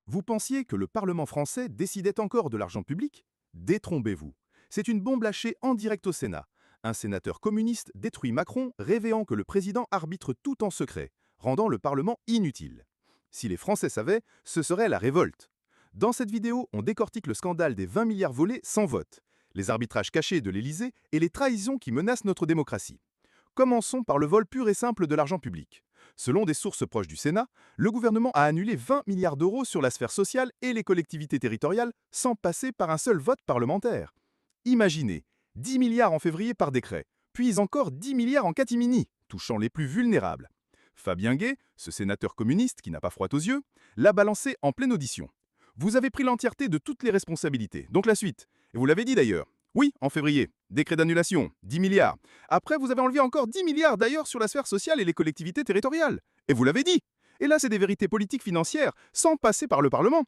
Vous pensiez que le Parlement français décidait encore de l'argent public? Détrompez-vous. C'est une bombe lâchée en direct au Sénat. Un sénateur communiste détruit Macron, révélant que le président arbitre tout en secret, rendant le Parlement inutile. Si les Français savaient, ce serait la révolte. Dans cette vidéo, on décortique le scandale des 20 milliards volés sans vote, les arbitrages cachés de l'Élysée et les trahisons qui menacent notre démocratie. Commençons par le vol pur et simple de l'argent public. Selon des sources proches du Sénat, le gouvernement a annulé 20 milliards d'euros sur la sphère sociale et les collectivités territoriales sans passer par un seul vote parlementaire. Imaginez, 10 milliards en février par décret, puis encore 10 milliards en catimini, touchant les plus vulnérables. Fabien Gay, ce sénateur communiste qui n'a pas froid aux yeux, l'a balancé en pleine audition. Vous avez pris l'entièreté de toutes les responsabilités, donc la suite. Et vous l'avez dit d'ailleurs. Oui, en février. Décret d'annulation, 10 milliards. Après, vous avez enlevé encore 10 milliards d'ailleurs sur la sphère sociale et les collectivités territoriales. Et vous l'avez dit. Et là, c'est des vérités politiques financières, sans passer par le Parlement.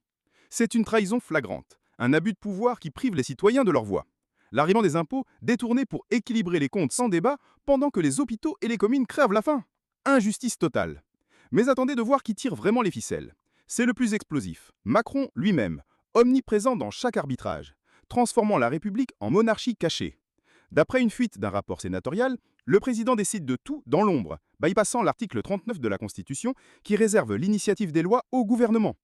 C'est une trahison flagrante, un abus de pouvoir qui prive les citoyens de leur voix. L'arrivant des impôts détournés pour équilibrer les comptes sans débat pendant que les hôpitaux et les communes crèvent la faim. Injustice totale. Mais attendez de voir qui tire vraiment les ficelles. C'est le plus explosif, Macron lui-même, omniprésent dans chaque arbitrage, transformant la République en monarchie cachée. D'après une fuite d'un rapport sénatorial, le président décide de tout dans l'ombre, bypassant l'article 39 de la Constitution qui réserve l'initiative des lois au gouvernement.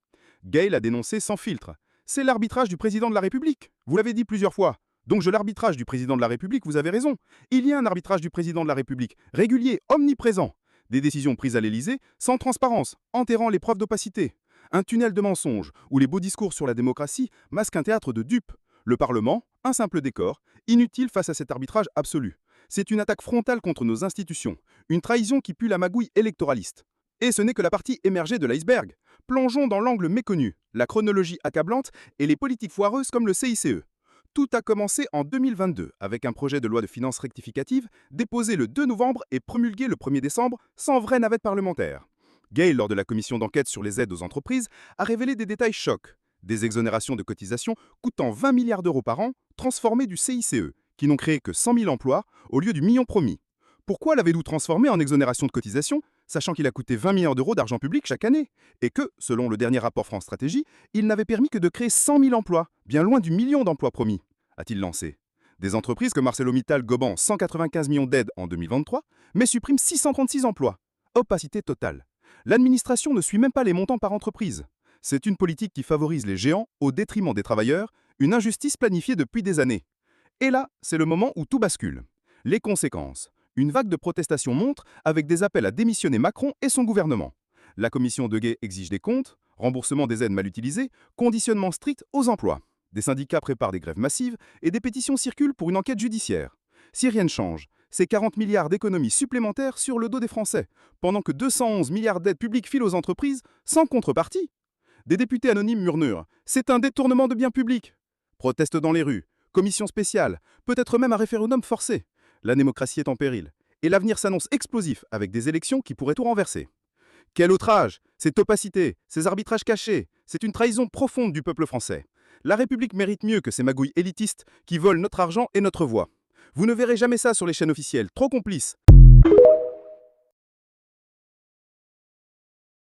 Gay l'a dénoncé sans filtre. C'est l'arbitrage du président de la République. Vous l'avez dit plusieurs fois. Donc l'arbitrage du président de la République, vous avez raison. Il y a un arbitrage du président de la République, régulier, omniprésent. Des décisions prises à l'Élysée, sans transparence, enterrant les preuves d'opacité. Un tunnel de mensonges, où les beaux discours sur la démocratie masquent un théâtre de dupes. Le Parlement, un simple décor, inutile face à cet arbitrage absolu. C'est une attaque frontale contre nos institutions, une trahison qui pue la magouille électoraliste. Et ce n'est que la partie émergée de l'iceberg. Plongeons dans l'angle méconnu, la chronologie accablante et les politiques foireuses comme le CICE. Tout a commencé en 2022 avec un projet de loi de finances rectificative déposé le 2 novembre et promulgué le 1er décembre sans vraie navette parlementaire. Gay, lors de la commission d'enquête sur les aides aux entreprises, a révélé des détails chocs. Des exonérations de cotisations coûtant 20 milliards d'euros par an, transformées du CICE, qui n'ont créé que 100 000 emplois au lieu du million promis. Pourquoi l'avez-vous transformé en exonération de cotisations, sachant qu'il a coûté 20 milliards d'euros d'argent public chaque année? Et que, selon le dernier rapport France Stratégie, il n'avait permis que de créer 100 000 emplois, bien loin du million d'emplois promis, a-t-il lancé. Des entreprises comme ArcelorMittal gobant 195 millions d'aides en 2023, mais suppriment 636 emplois. Opacité totale. L'administration ne suit même pas les montants par entreprise. C'est une politique qui favorise les géants au détriment des travailleurs, une injustice planifiée depuis des années. Et là, c'est le moment où tout bascule. Les conséquences. Une vague de protestations monte avec des appels à démissionner Macron et son gouvernement. La commission de Gay exige des comptes, remboursement des aides mal utilisées, conditionnement strict aux emplois. Des syndicats préparent des grèves massives et des pétitions circulent pour une enquête judiciaire. Si rien ne change, c'est 40 milliards d'économies supplémentaires sur le dos des Français, pendant que 211 milliards d'aides publiques filent aux entreprises sans contrepartie. Des députés anonymes murmurent « C'est un détournement de biens publics ». Protestent dans les rues, commission spéciale, peut-être même un référendum forcé. La démocratie est en péril. Et l'avenir s'annonce explosif avec des élections qui pourraient tout renverser. Quel outrage! Cette opacité, ces arbitrages cachés, c'est une trahison profonde du peuple français. La République mérite mieux que ces magouilles élitistes qui volent notre argent et notre voix. Vous ne verrez jamais ça sur les chaînes officielles, trop complices,